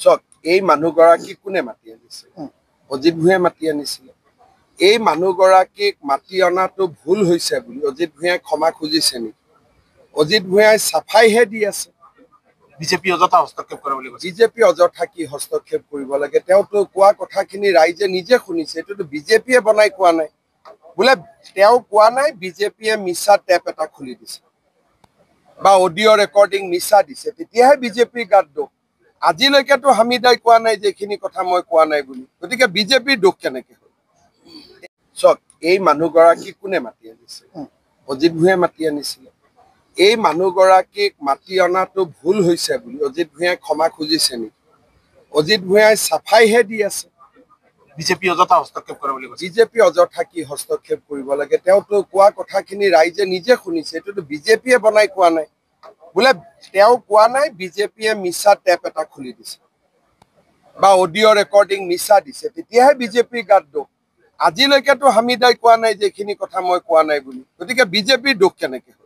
চক এই মানুহগৰাকী কোনে মাতি আনিছে? অজিত ভূঞাই মাতি আনিছিলে। এই মানুহগৰাকীক মাতি অনাটো ভুল হৈছে বুলি অজিত ভূঞাই ক্ষমা খুজিছে নেকি? অজিত ভূঞাই চাফাইহে দি আছে। বিজেপি অযথা হস্তক্ষেপ কৰে বুলি কৈছে। বিজেপি অযথা কি হস্তক্ষেপ কৰিব লাগে? তেওঁতো কোৱা কথাখিনি ৰাইজে নিজে শুনিছে। এইটোতো বিজেপিয়ে বনাই কোৱা নাই। বোলে তেওঁ কোৱা নাই, বিজেপিয়ে মিছা টেপ এটা খুলি দিছে বা অডিঅ' ৰেকৰ্ডিং মিছা দিছে, তেতিয়াহে বিজেপিৰ গাত দোষ। আজিলৈকেতো হামিদাই কোৱা নাই যে এইখিনি কথা মই কোৱা নাই বুলি। গতিকে বিজেপিৰ দোষ কেনেকে হ'ল? চক এই মানুহগৰাকী কোনে মাতি আনিছে? অজিত ভূঞাই মাতি আনিছিলে। এই মানুহগৰাকীক মাতি অনাটো ভুল হৈছে বুলি অজিত ভূঞাই ক্ষমা খুজিছে নেকি? অজিত ভূঞাই চাফাইহে দি আছে। বিজেপি অযথা হস্তক্ষেপ কৰে বুলি কৈছে। বিজেপি অযথা কি হস্তক্ষেপ কৰিব লাগে? তেওঁতো কোৱা কথাখিনি ৰাইজে নিজে শুনিছে। এইটোতো বিজেপিয়ে বনাই কোৱা নাই। বোলে তেওঁ কোৱা নাই, বিজেপিয়ে মিছা টেপ এটা খুলি দিছে বা অডিঅ' ৰেকৰ্ডিং মিছা দিছে, তেতিয়াহে বিজেপিৰ গাত দোষ। আজিলৈকেতো হামিদাই কোৱা নাই যে এইখিনি কথা মই কোৱা নাই বুলি। গতিকে বিজেপিৰ দোষ কেনেকে হ'ল?